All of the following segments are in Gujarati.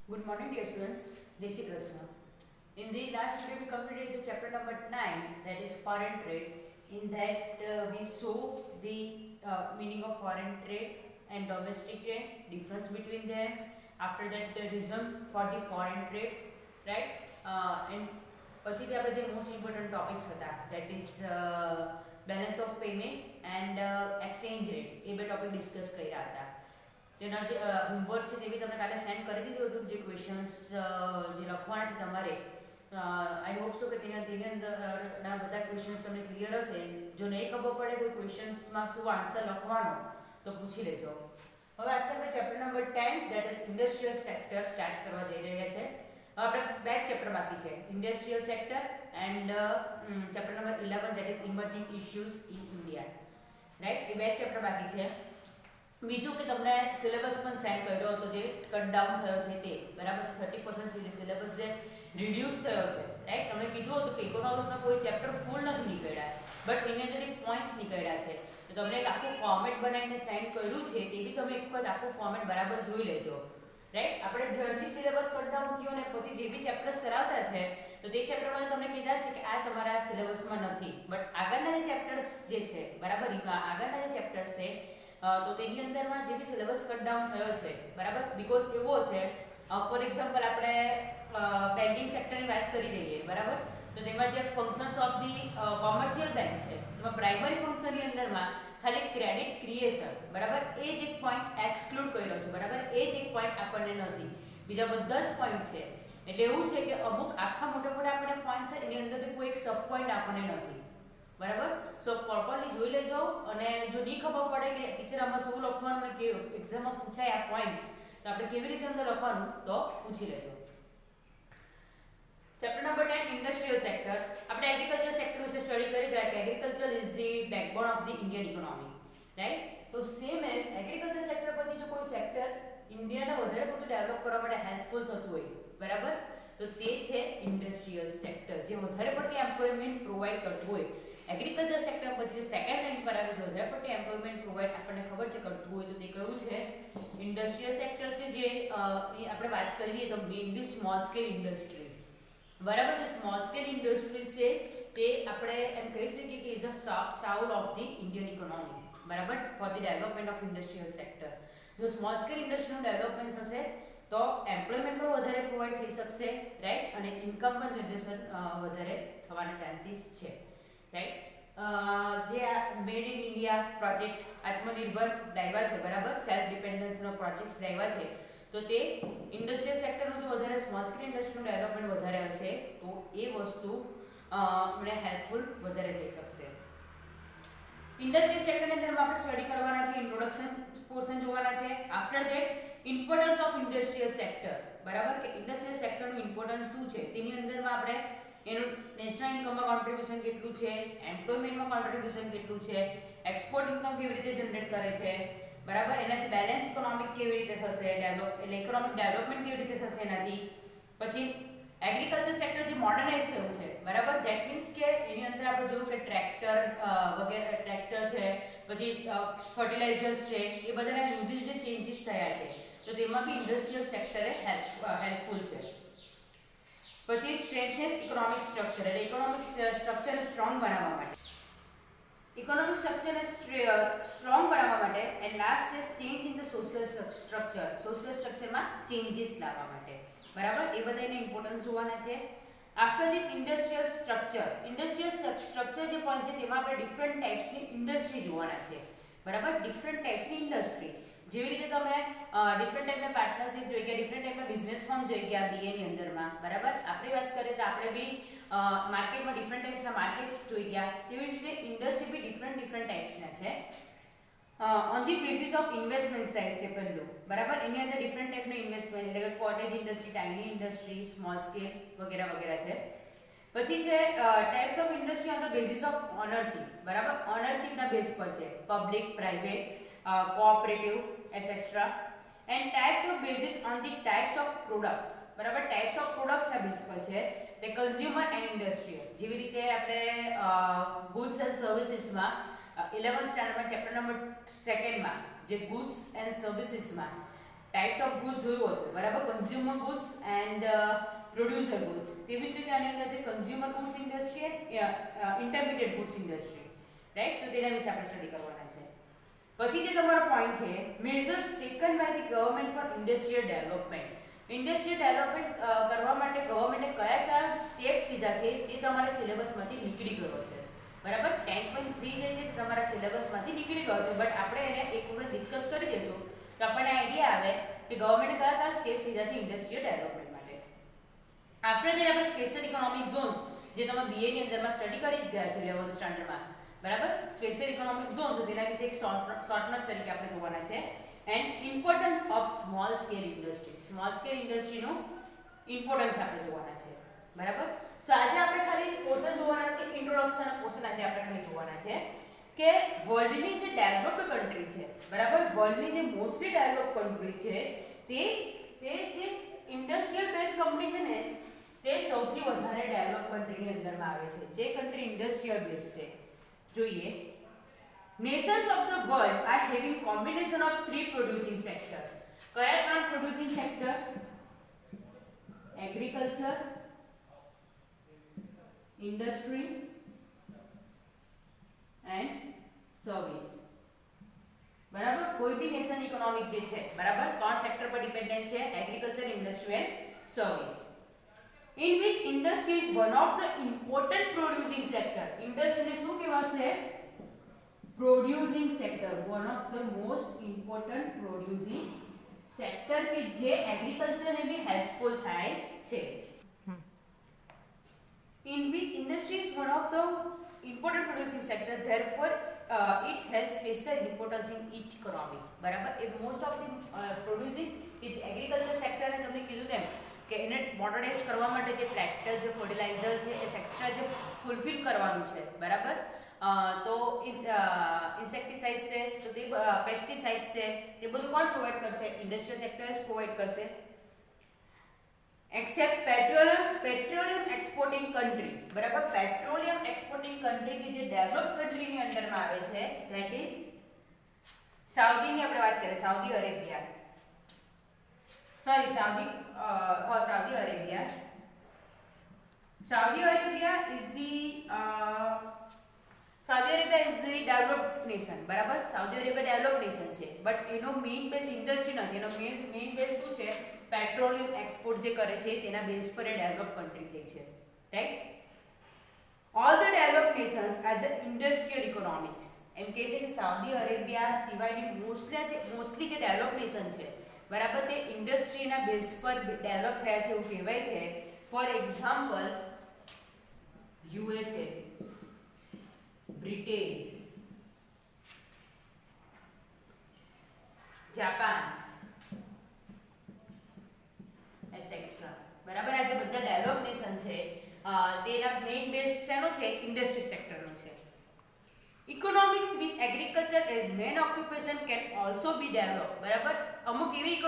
Good morning, dear students. Jai Shri Krishna. In the last video, we completed the chapter number 9, that is foreign trade. In that, we saw the meaning of foreign trade and domestic trade, difference between them. After that, the reason for the foreign trade, right? And પછીથી આપણે જે મોસ્ટ ઇમ્પોર્ટન્ટ ટોપિક્સ હતા that is balance of payment and exchange rate એ બે ટોપિક ડિસ્કસ કર્યા હતા. તેના જે હોમવર્ક છે તે બી તમને કાલે સેન્ડ કરી દીધું હતું. જે ક્વેશ્ચન્સ જે લખવાના છે તમારે આઈ હોપ સો કે તેની અંદરના બધા ક્વેશ્ચન્સ તમને ક્લિયર હશે. જો નહીં ખબર પડે કોઈ ક્વેશ્ચન્સમાં શું આન્સર લખવાનો તો પૂછી લેજો. હવે અત્યારે આપણે chapter number 10 that is industrial sector start કરવા જઈ રહ્યા છે. આપણે બે ચેપ્ટર બાકી છે, industrial sector and chapter number 11 that is emerging issues in India, right. એ બે ચેપ્ટર બાકી છે. બીજું કે તમને સિલેબસ પણ સેન્ડ કર્યો હતો જે કટ ડાઉન થયો છે તે, બરાબર છે. 30% સિલેબસ જે રિડ્યુસ થયો છે, રાઈટ. તમને કીધું હતું કે ઇકોનોમિક્સમાં કોઈ ચેપ્ટર ફૂલ નથી નીકળ્યા, બટ એની અંદરથી પોઈન્ટ્સ નીકળ્યા છે. તો તમને એક આખું ફોર્મેટ બનાવીને સેન્ડ કર્યું છે, તે બી તમે એક વખત આખું ફોર્મેટ બરાબર જોઈ લેજો, રાઈટ. આપણે ઝડપથી સિલેબસ કટ ડાઉન થયો ને પછી જે બી ચેપ્ટર્સ ધરાવતા છે તો તે ચેપ્ટરમાં તમને કીધા છે કે આ તમારા સિલેબસમાં નથી, બટ આગળના જે ચેપ્ટર્સ જે છે, બરાબર, આગળના જે ચેપ્ટર્સ છે તો તેની અંદરમાં જે બી સિલેબસ કટ ડાઉન થયો છે, બરાબર. બીકોઝ એવો છે, ફોર એક્ઝામ્પલ આપણે બેન્કિંગ સેક્ટરની વાત કરી દઈએ, બરાબર. તો તેમાં જે functions of the commercial bank છે તેમાં પ્રાઇમરી ફંક્શનની અંદરમાં ખાલી ક્રેડિટ ક્રિએશન, બરાબર, એ જ એક પોઈન્ટ એક્સક્લુડ કર્યો છે, બરાબર. એ જ એક પોઈન્ટ આપણને નથી, બીજા બધા જ પોઈન્ટ છે. એટલે એવું છે કે અમુક આખા મોટા મોટા આપણને પોઈન્ટ છે એની અંદરથી કોઈ એક સબ પોઈન્ટ આપણને નથી, બરાબર. સો પ્રોપરલી જોઈ લેજો. અને જો નહીં ખબર પડે કે ટીચર આમાં શું લખવાનું ને કે એક્ઝામમાં પૂછાય આ પોઈન્ટ્સ તો આપણે કેવી રીતે અંદર લખવાનું તો પૂછી લેજો. Chapter number 10 industrial sector. આપણે એગ્રીકલ્ચર સેક્ટર વિશે સ્ટડી કરી ગયા કે agriculture is the backbone of the Indian economy, right. તો સેમ એઝ એગ્રીકલ્ચર સેક્ટર પછી જો કોઈ સેક્ટર ઇન્ડિયાને વધારે પડતું ડેવલપ કરવા માટે હેલ્પફુલ થતું હોય, બરાબર, તો તે છે ઇન્ડસ્ટ્રીયલ સેક્ટર, જે વધારે પડતી એમ્પ્લોયમેન્ટ પ્રોવાઈડ કરતું હોય. એગ્રીકલ્ચર સેક્ટર પછી સેકન્ડ રેન્ક પર આવે છે વધારે પડતી એમ્પ્લોયમેન્ટ પ્રોવાઈડ આપણને ખબર છે કરતું હોય તો તે કયું છે? ઇન્ડસ્ટ્રીયલ સેક્ટર છે. જે આપણે વાત કરીએ તો મેઇનલી સ્મોલ સ્કેલ ઇન્ડસ્ટ્રીઝ, બરાબર. જે સ્મોલ સ્કેલ ઇન્ડસ્ટ્રીઝ છે તે આપણે એમ કહી શકીએ કે is a soul of the Indian economy, બરાબર, for the development of industrial sector. જો સ્મોલ સ્કેલ ઇન્ડસ્ટ્રીનું ડેવલપમેન્ટ થશે તો એમ્પ્લોયમેન્ટ પણ વધારે પ્રોવાઈડ થઈ શકશે, રાઈટ, અને ઇન્કમ પણ જનરેશન વધારે થવાના ચાન્સીસ છે, રાઈટ. જે મેડ ઇન ઇન્ડિયા પ્રોજેક્ટ આત્મનિર્ભર લાવ્યા છે, બરાબર, સેલ્ફ ડિપેન્ડન્સનો પ્રોજેક્ટ્સ લાવ્યા છે, તો તે ઇન્ડસ્ટ્રીયલ સેક્ટરનું જો વધારે સ્મોલ સ્કેલ ઇન્ડસ્ટ્રીનું ડેવલપમેન્ટ વધારે હશે તો એ વસ્તુ મને હેલ્પફુલ વધારે થઈ શકશે. ઇન્ડસ્ટ્રીયલ સેક્ટરની અંદર આપણે સ્ટડી કરવાના છે, ઇન્ટ્રોડક્શન પોર્શન જોવાના છે. After that importance of industrial sector, બરાબર, કે ઇન્ડસ્ટ્રીયલ સેક્ટરનું ઇમ્પોર્ટન્સ શું છે તેની અંદરમાં આપણે એનું નેશનલ ઇન્કમમાં કોન્ટ્રીબ્યુશન કેટલું છે, એમ્પ્લોયમેન્ટમાં કોન્ટ્રીબ્યુશન કેટલું છે, એક્સપોર્ટ ઇન્કમ કેવી રીતે જનરેટ કરે છે, બરાબર, એનાથી બેલેન્સ ઇકોનોમિક કેવી રીતે થશે, એટલે ઇકોનોમિક ડેવલપમેન્ટ કેવી રીતે થશે એનાથી. પછી એગ્રીકલ્ચર સેક્ટર જે મોડર્નાઇઝ થયું છે, બરાબર, ધેટ મીન્સ કે એની અંદર આપણે જોયું કે ટ્રેક્ટર વગેરે, ટ્રેક્ટર છે, પછી ફર્ટિલાઇઝર્સ છે, એ બધાના યુઝિસ જે ચેન્જીસ થયા છે તો તેમાં બી ઇન્ડસ્ટ્રીયલ સેક્ટરે હેલ્પફુલ છે. પછી સ્ટ્રેન્થનેસ ઇકોનોમિક સ્ટ્રક્ચર, એટલે ઇકોનોમિક સ્ટ્રક્ચરને સ્ટ્રોંગ બનાવવા માટે, ઇકોનોમિક સ્ટ્રક્ચરને સ્ટ્રોંગ બનાવવા માટે. એન્ડ લાસ્ટ છે change in the social structure, social સ્ટ્રક્ચરમાં ચેન્જીસ લાવવા માટે, બરાબર. એ બધાને ઇમ્પોર્ટન્સ જોવાના છે. After the industrial structure, industrial structure જે પોઈન્ટ છે તેમાં આપણે ડિફરન્ટ ટાઈપ્સની ઇન્ડસ્ટ્રી જોવાના છે, બરાબર. ડિફરન્ટ ટાઈપ્સની ઇન્ડસ્ટ્રી, જેવી રીતે તમે ડિફરન્ટ ટાઈપના પાર્ટનરશિપ જોઈ ગયા, ડિફરન્ટ ટાઈપના બિઝનેસ ફર્મ જોઈ ગયા બીએની અંદરમાં, બરાબર. આપણે વાત કરીએ તો આપણે બી માર્કેટમાં ડિફરન્ટ ટાઈપ્સના માર્કેટ્સ જોઈ ગયા, તેવી જ રીતે ઇન્ડસ્ટ્રી બી ડિફરન્ટ ટાઈપ્સના છે. On the basis of investment size છે પહેલું, બરાબર. એની અંદર ડિફરન્ટ ટાઈપનું ઇન્વેસ્ટમેન્ટ એટલે કે cottage industry, tiny industry, small scale વગેરે વગેરે છે. પછી છે types of industry on the basis of ownership, બરાબર. ઓનરશિપના બેઝ પર છે, public, private, cooperative etcetera. And types of basis on the types of products, બરાબર. ટાઈપ્સ ઓફ પ્રોડક્ટ્સના બેઝ પર છે તે કન્ઝ્યુમર એન્ડ ઇન્ડસ્ટ્રીયલ. જેવી રીતે આપણે ગુડ્સ એન્ડ સર્વિસીસમાં 11th સ્ટાન્ડર્ડમાં ચેપ્ટર નંબર 2માં જે ગુડ્સ એન્ડ સર્વિસીસમાં ટાઈપ્સ ઓફ ગુડ્સ જોયું હતું બરાબર, consumer goods and producer goods. તેવી જ રીતે આની અંદર છે consumer goods industry and intermediate goods industry, right. તો તેના વિશે આપણે સ્ટડી કરવાના છે. પછી જે તમારો પોઈન્ટ છે measures taken by the government for industrial development. Industrial development કરવા માટે ગવર્નમેન્ટે કયા કયા સ્ટેપ્સ લીધા છે તે તમારા સિલેબસમાંથી નીકળી ગયો છે બરાબર. 10.3 જે છે તમારા સિલેબસમાંથી નીકળી ગયો છે, બટ આપણે એને એક વખત ડિસ્કસ કરી દઈશું તો આપણને આઈડિયા આવે કે ગવર્નમેન્ટે કયા કયા સ્ટેપ્સ લીધા છે ઇન્ડસ્ટ્રીયલ ડેવલપમેન્ટ માટે. આપણે જે આપણે સ્પેશિયલ ઇકોનોમિક ઝોન્સ જે તમે BA ની અંદરમાં સ્ટડી કરી જ ગયા છો 11th સ્ટાન્ડર્ડમાં બરાબર, સ્પેશિયલ ઇકોનોમિક ઝોન, તો તેના વિશે એક શોર્ટનોટ તરીકે આપણે જોવાના છે. And importance of small scale industry. Small scale ઇન્ડસ્ટ્રીનું ઇમ્પોર્ટન્સ આપણે જોવાના છે બરાબર. તો આજે આપણે ખાલી પોર્શન જોવાના છે, ઇન્ટ્રોડક્શન પોર્શન આજે આપણે ખાલી જોવાના છે કે વર્લ્ડની જે ડેવલપ્ડ કન્ટ્રી છે બરાબર, વર્લ્ડની જે મોસ્ટલી ડેવલપ્ડ કન્ટ્રી છે તે જે ઇન્ડસ્ટ્રીયલ બેઝ કંપની છે ને તે સૌથી વધારે ડેવલપ કન્ટ્રીની અંદરમાં આવે છે, જે કન્ટ્રી ઇન્ડસ્ટ્રીયલ બેઝ છે. જોઈએ, nations of the world are having combination of three producing sector. કયા ત્રણ producing sector? Agriculture, industry and service બરાબર. કોઈ બી નેશન ઇકોનોમિક જે છે બરાબર ત્રણ સેક્ટર પર ડિપેન્ડન્ટ છે, agriculture, industry and service. In which industry is one of the important producing sector. Industry ને શું કહેવાશે? Producing sector, one of the most important producing sector કે જે એગ્રીકલ્ચર ને બી હેલ્પફુલ થાય છે. In which industry is one of the important producing sector, therefore it has special importance in each economy બરાબર. એ most of the producing is agriculture sector ને તમને કીધું તેમ કે એને મોડર્નાઇઝ કરવા માટે જે ટ્રેક્ટર છે, ફર્ટિલાઇઝર છે, એ એક્સ્ટ્રા જે ફૂલફિલ કરવાનું છે બરાબર. તો ઇન્સેક્ટિસાઇડ્સ છે, તો તે પેસ્ટિસાઇડ્સ છે, તે બધું કોણ પ્રોવાઈડ કરશે? ઇન્ડસ્ટ્રીયલ સેક્ટર જ પ્રોવાઈડ કરશે. એક્સેપ્ટ પેટ્રોલિયમ એક્સપોર્ટિંગ કન્ટ્રી બરાબર. પેટ્રોલિયમ એક્સપોર્ટિંગ કન્ટ્રી કે જે ડેવલપ્ડ કન્ટ્રીની અંડરમાં આવે છે ધેટ ઇઝ સાઉદીની આપણે વાત કરીએ, Saudi Arabia. Saudi Arabia. Saudi Arabia is the developed nation બરાબર. સાઉદી અરેબિયા ડેવલપ્ડ નેશન છે, બટ એનો મેઇન બેઝ ઇન્ડસ્ટ્રી નથી, એનો મેઇન બેઝ શું છે? પેટ્રોલિયમ એક્સપોર્ટ જે કરે છે તેના બેઝ પર એ ડેવલપ કન્ટ્રી થઈ છે, right. All the developed nations are the industrial economics. એમ કહે છે કે સાઉદી અરેબિયા સિવાયની મોસ્ટલી જે ડેવલપ્ડ નેશન છે બરાબર તે ઇન્ડસ્ટ્રીના બેઝ પર ડેવલપ થયા છે એવું કહેવાય છે. For example USA, Britain, Japan etcetera બરાબર. આ જે બધા ડેવલપ નેશન છે તેના મેઇન બેઝ શેનો છે? ઇન્ડસ્ટ્રી સેક્ટરનો છે. Economics with agriculture as main occupation can also be developed બરાબર. અમુક એવી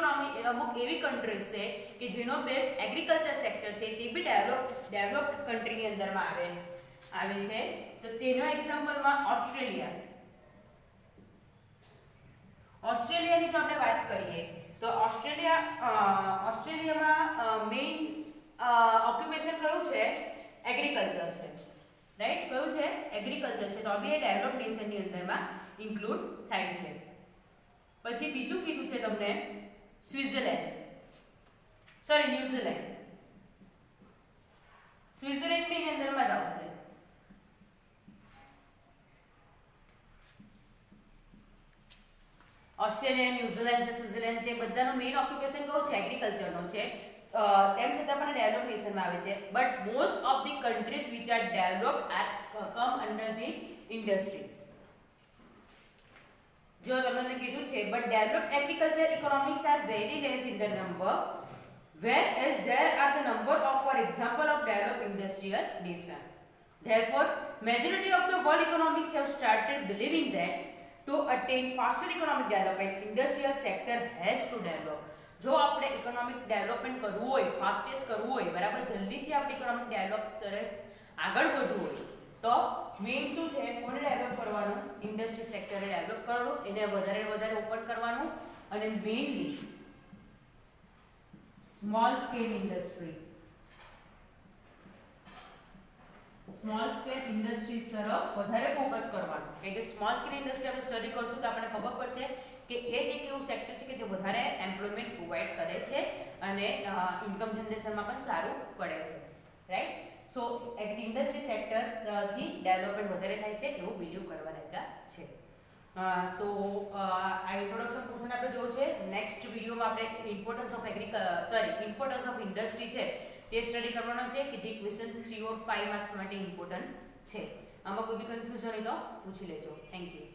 કન્ટ્રીઝ છે કે જેનો બેઝ એગ્રીકલ્ચર સેક્ટર છે તે બી ડેવલપ્ડ કન્ટ્રીની અંદરમાં આવે છે. તો તેનો એક્ઝામ્પલમાં ઓસ્ટ્રેલિયાની જો આપણે વાત કરીએ તો ઓસ્ટ્રેલિયામાં મેઇન ઓક્યુપેશન કયું છે? એગ્રીકલ્ચર છે, રાઈટ. કયું છે? એગ્રીકલ્ચર છે. તો બી એ ડેવલપ્ડ નેશનની અંદરમાં ઇન્ક્લુડ થાય છે. પછી બીજું કીધું છે તમને ન્યુઝીલેન્ડ ની અંદરમાં જ આવશે. ઓસ્ટ્રેલિયા, ન્યુઝીલેન્ડ છે, સ્વિટ્ઝરલેન્ડ છે, બધાનું મેઇન ઓક્યુપેશન કયું છે? એગ્રીકલ્ચરનો છે. તેમ છતાં પણ ડેવલપ નેશનમાં આવે છે, but most of the countries which are developed are come under the industries. જો તમને કીધું છે but developed agriculture economics are very less in the number, whereas there are the number of, for example, of developed industrial nation. Therefore, majority of the world economics have started believing that to attain faster economic development, industrial sector has to develop. જો આપણે ઇકોનોમિક ડેવલપમેન્ટ કરવું હોય, ફાસ્ટેસ્ટ કરવું હોય બરાબર, જલ્દીથી આપણે ઇકોનોમિક ડેવલપ તરફ આગળ વધવું હોય તો મેઇન શું છે? કોને ડેવલપ કરવાનું? ઇન્ડસ્ટ્રી સેક્ટરે ડેવલપ કરવાનું, એને વધારે ઓપન કરવાનું અને mainly small scale industry, small scale industries તરફ વધારે ફોકસ કરવાનું. કે સ્મોલ સ્કેલ ઇન્ડસ્ટ્રી આપણે સ્ટડી કરશું તો આપણને ખબર પડશે કે એ જ એક એવું સેક્ટર છે કે જે વધારે એમ્પ્લોયમેન્ટ પ્રોવાઈડ કરે છે અને ઇન્કમ જનરેશનમાં પણ સારું પડે છે, રાઈટ. સો ઇન્ડસ્ટ્રી સેક્ટર થી ડેવલપમેન્ટ વધારે થાય છે એવું બિલીવ કરવા લાગ્યા છે. સો આ ઇન્ટ્રોડક્શન પોર્શન આપણે જોયું છે. નેક્સ્ટ વિડીયોમાં આપણે importance of importance of industry છે તે સ્ટડી કરવાનો છે કે જે ક્વેશ્ચન 3 ઓર 5 માર્ક્સ માટે ઇમ્પોર્ટન્ટ છે. આમાં કોઈ બી કન્ફ્યુઝન હોય તો પૂછી લેજો. Thank you.